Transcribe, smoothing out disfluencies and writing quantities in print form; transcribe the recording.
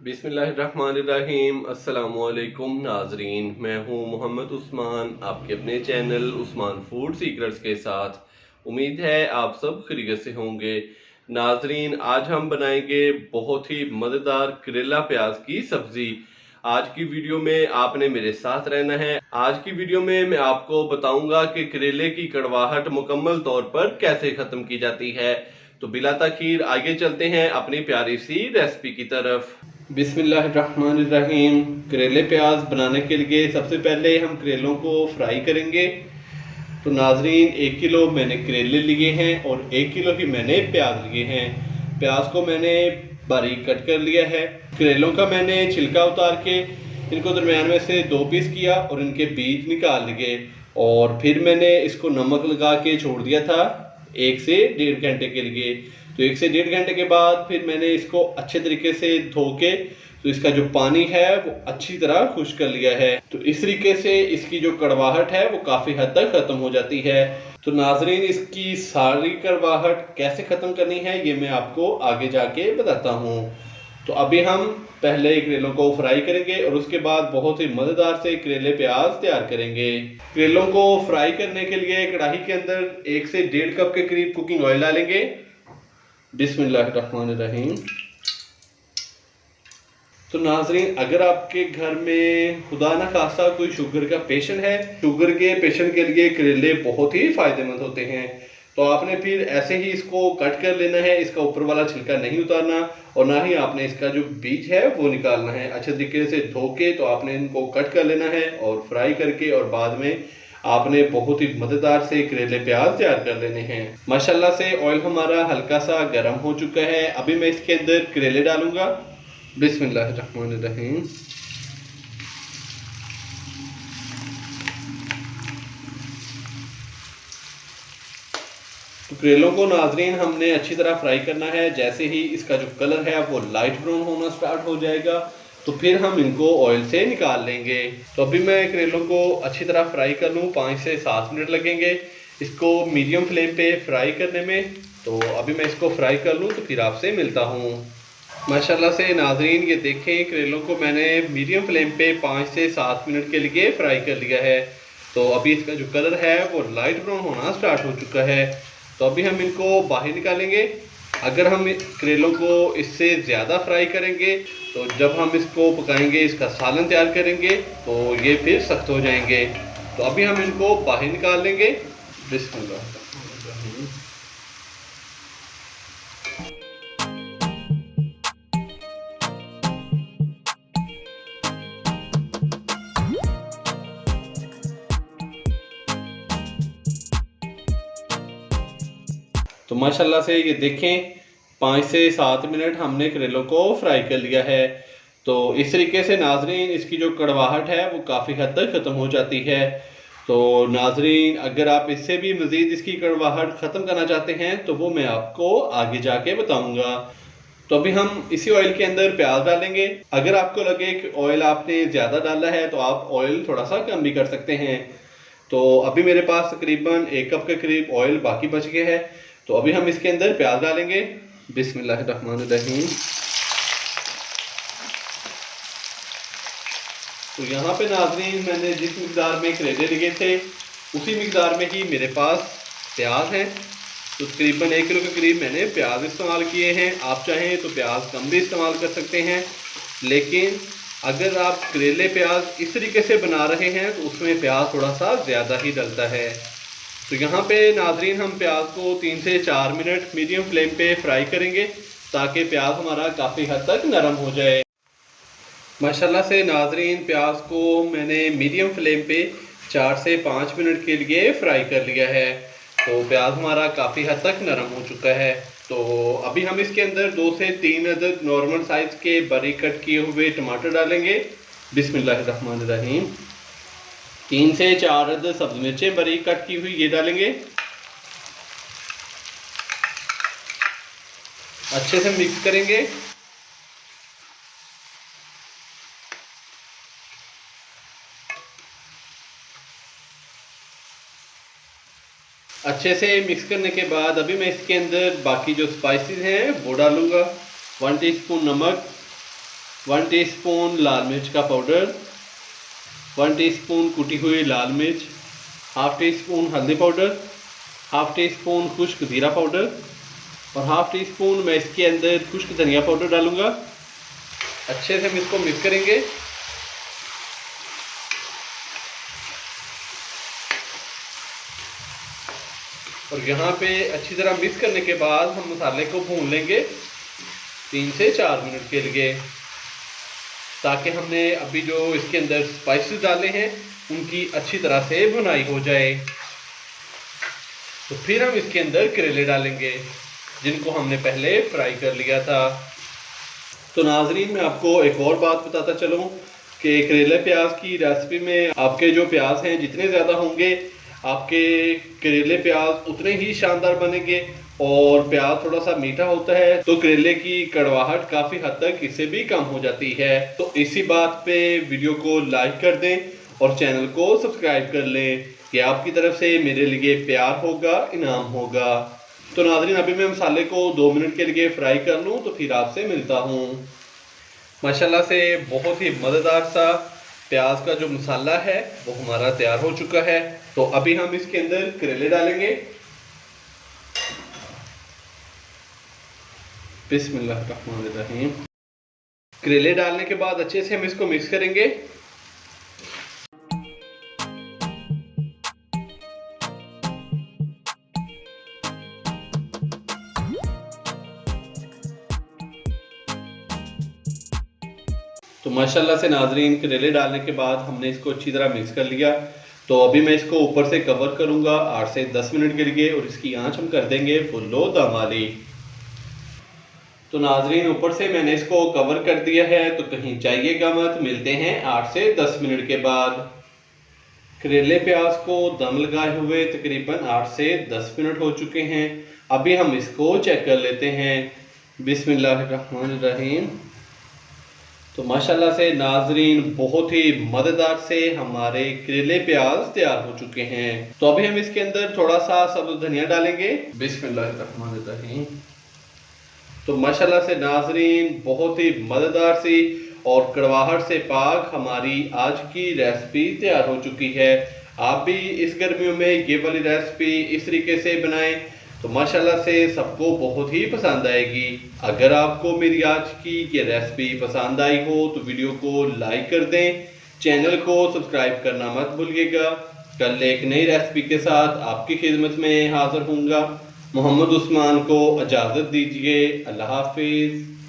बिस्मिल्लाहिर्रहमानिर्रहीम। अस्सलामुअलैकुम नाजरीन, मैं हूं मोहम्मद उस्मान, आपके अपने चैनल उस्मान फूड सीक्रेट्स के साथ। उम्मीद है आप सब खैरियत से होंगे। नाजरीन, आज हम बनाएंगे बहुत ही मज़ेदार करेला प्याज की सब्ज़ी। आज की वीडियो में आपने मेरे साथ रहना है। आज की वीडियो में मैं आपको बताऊंगा कि करेले की कड़वाहट मुकम्मल तौर पर कैसे ख़त्म की जाती है। तो बिला ताखीर आगे चलते हैं अपनी प्यारी सी रेसिपी की तरफ। बिस्मिल्लाहिर्रहमानिर्रहीम। करेले प्याज बनाने के लिए सबसे पहले हम करेलों को फ्राई करेंगे। तो नाजरीन, 1 किलो मैंने करेले लिए हैं और 1 किलो ही मैंने प्याज लिए हैं। प्याज को मैंने बारीक कट कर लिया है। करेलों का मैंने छिलका उतार के इनको दरमियान में से 2 पीस किया और इनके बीज निकाल लिए। और फिर मैंने इसको नमक लगा के छोड़ दिया था 1 से 1.5 घंटे के लिए। तो 1 से 1.5 घंटे के बाद फिर मैंने इसको अच्छे तरीके से धो के तो इसका जो पानी है वो अच्छी तरह खुश्क कर लिया है। तो इस तरीके से इसकी जो कड़वाहट है वो काफ़ी हद तक ख़त्म हो जाती है। तो नाजरीन, इसकी सारी कड़वाहट कैसे ख़त्म करनी है ये मैं आपको आगे जाके बताता हूँ। तो अभी हम पहले करेलों को फ्राई करेंगे और उसके बाद बहुत ही मज़ेदार से करेले प्याज तैयार करेंगे। करेलों को फ्राई करने के लिए कढ़ाई के अंदर 1 से 1.5 कप के करीब कुकिंग ऑयल डालेंगे। बिस्मिल्लाहिर्रहमानिर्रहीम। तो नाजरीन, अगर आपके घर में खुदा ना खासा कोई शुगर का पेशेंट है, शुगर के पेशेंट के लिए करेले बहुत ही फायदेमंद होते हैं। तो आपने फिर ऐसे ही इसको कट कर लेना है, इसका ऊपर वाला छिलका नहीं उतारना और ना ही आपने इसका जो बीज है वो निकालना है। अच्छे तरीके से धो के तो आपने इनको कट कर लेना है और फ्राई करके और बाद में आपने बहुत ही मज़ेदार से करेले प्याज तैयार कर लेने हैं। माशाल्लाह से ऑयल हमारा हल्का सा गर्म हो चुका है। अभी मैं इसके अंदर करेले डालूंगा। बिस्मिल्लाहिर्रहमानिर्रहीम। तो करेलों को नाजरीन हमने अच्छी तरह फ्राई करना है। जैसे ही इसका जो कलर है वो लाइट ब्राउन होना स्टार्ट हो जाएगा तो फिर हम इनको ऑयल से निकाल लेंगे। तो अभी मैं करेलों को अच्छी तरह फ्राई कर लूँ, 5 से 7 मिनट लगेंगे इसको मीडियम फ्लेम पे फ्राई करने में। तो अभी मैं इसको फ्राई कर लूँ तो फिर आपसे मिलता हूँ। माशाल्लाह से नाजरीन, ये देखें करेलों को मैंने मीडियम फ्लेम पे 5 से 7 मिनट के लिए फ्राई कर लिया है। तो अभी इसका जो कलर है वो लाइट ब्राउन होना स्टार्ट हो चुका है। तो अभी हम इनको बाहर निकालेंगे। अगर हम करेलों को इससे ज़्यादा फ्राई करेंगे तो जब हम इसको पकाएंगे, इसका सालन तैयार करेंगे तो ये फिर सख्त हो जाएंगे। तो अभी हम इनको बाहर निकाल लेंगे। बिस्मिल्लाह। तो माशाल्लाह से ये देखें 5 से 7 मिनट हमने करेलों को फ्राई कर लिया है। तो इस तरीके से नाजरीन इसकी जो कड़वाहट है वो काफ़ी हद तक ख़त्म हो जाती है। तो नाजरीन, अगर आप इससे भी मज़ीद इसकी कड़वाहट ख़त्म करना चाहते हैं तो वो मैं आपको आगे जाके बताऊंगा। तो अभी हम इसी ऑयल के अंदर प्याज डालेंगे। अगर आपको लगे कि ऑयल आपने ज़्यादा डाला है तो आप ऑयल थोड़ा सा कम भी कर सकते हैं। तो अभी मेरे पास तकरीबन 1 कप के करीब ऑयल बाकी बच गया है। तो अभी हम इसके अंदर प्याज डालेंगे। बिस्मिल्लाहिर्रहमानिर्रहीम। तो यहाँ पे नाजरीन मैंने जिस मिकदार में करेले लिए थे उसी मिकदार में ही मेरे पास प्याज हैं। तो तकरीबन 1 किलो के करीब मैंने प्याज इस्तेमाल किए हैं। आप चाहें तो प्याज कम भी इस्तेमाल कर सकते हैं, लेकिन अगर आप करेले प्याज इस तरीके से बना रहे हैं तो उसमें प्याज थोड़ा सा ज़्यादा ही डलता है। तो यहाँ पे नाजरीन हम प्याज को 3 से 4 मिनट मीडियम फ्लेम पे फ्राई करेंगे ताकि प्याज हमारा काफ़ी हद तक नरम हो जाए। माशाल्लाह से नाजरीन प्याज को मैंने मीडियम फ्लेम पे 4 से 5 मिनट के लिए फ्राई कर लिया है। तो प्याज हमारा काफ़ी हद तक नरम हो चुका है। तो अभी हम इसके अंदर 2 से 3 अदद नॉर्मल साइज़ के बारीक कट किए हुए टमाटर डालेंगे। बिस्मिल्लाहिर्रहमानिर्रहीम। 3 से 4 अदद सब्ज़ मिर्चें बारीक कट की हुई ये डालेंगे। अच्छे से मिक्स करेंगे। अच्छे से मिक्स करने के बाद अभी मैं इसके अंदर बाकी जो स्पाइसेस हैं वो डालूँगा। 1 टीस्पून नमक, 1 टीस्पून लाल मिर्च का पाउडर, 1 टीस्पून कुटी हुई लाल मिर्च, हाफ टी स्पून हल्दी पाउडर, हाफ टी स्पून खुश्क जीरा पाउडर और हाफ टी स्पून मैं इसके अंदर खुश्क धनिया पाउडर डालूंगा। अच्छे से हम इसको मिक्स करेंगे। और यहाँ पे अच्छी तरह मिक्स करने के बाद हम मसाले को भून लेंगे 3 से 4 मिनट के लिए, ताकि हमने अभी जो इसके अंदर स्पाइसेस डाले हैं उनकी अच्छी तरह से भुनाई हो जाए। तो फिर हम इसके अंदर करेले डालेंगे जिनको हमने पहले फ्राई कर लिया था। तो नाजरीन, मैं आपको एक और बात बताता चलूँ कि करेले प्याज की रेसिपी में आपके जो प्याज हैं जितने ज़्यादा होंगे आपके करेले प्याज उतने ही शानदार बनेंगे। और प्याज थोड़ा सा मीठा होता है तो करेले की कड़वाहट काफ़ी हद तक इससे भी कम हो जाती है। तो इसी बात पे वीडियो को लाइक कर दें और चैनल को सब्सक्राइब कर लें कि आपकी तरफ से मेरे लिए प्यार होगा, इनाम होगा। तो नाज़रीन, अभी मैं मसाले को 2 मिनट के लिए फ्राई कर लूँ तो फिर आपसे मिलता हूँ। माशाल्लाह से बहुत ही मज़ेदार सा प्याज का जो मसाला है वो हमारा तैयार हो चुका है। तो अभी हम इसके अंदर करेले डालेंगे। बिस्मिल्लाहिर्रहमानिर्रहीम। करेले डालने के बाद अच्छे से हम इसको मिक्स करेंगे। तो माशाल्लाह से नाजरीन, करेले डालने के बाद हमने इसको अच्छी तरह मिक्स कर लिया। तो अभी मैं इसको ऊपर से कवर करूंगा 8 से 10 मिनट के लिए और इसकी आंच हम कर देंगे फुल्लो दम वाली। तो नाजरीन, ऊपर से मैंने इसको कवर कर दिया है, तो कहीं जाइएगा मत, मिलते हैं 8 से 10 मिनट के बाद। करेले प्याज को दम लगाए हुए तकरीबन 8 से 10 मिनट हो चुके हैं। अभी हम इसको चेक कर लेते हैं। बिस्मिल्लाहिर्रहमानिर्रहीम। तो माशाल्लाह से नाजरीन, बहुत ही मज़ेदार से हमारे करेले प्याज तैयार हो चुके हैं। तो अभी हम इसके अंदर थोड़ा सा सब्ज़ धनिया डालेंगे। बिस्मिल्लाहिर्रहमानिर्रहीम। तो माशाल्लाह से नाजरीन, बहुत ही मज़ेदार सी और कड़वाहट से पाक हमारी आज की रेसिपी तैयार हो चुकी है। आप भी इस गर्मियों में ये वाली रेसिपी इस तरीके से बनाएं तो माशाल्लाह से सबको बहुत ही पसंद आएगी। अगर आपको मेरी आज की ये रेसिपी पसंद आई हो तो वीडियो को लाइक कर दें, चैनल को सब्सक्राइब करना मत भूलिएगा। कल एक नई रेसिपी के साथ आपकी खिदमत में हाजिर होऊंगा। मोहम्मद उस्मान को इजाज़त दीजिए। अल्लाह हाफिज़।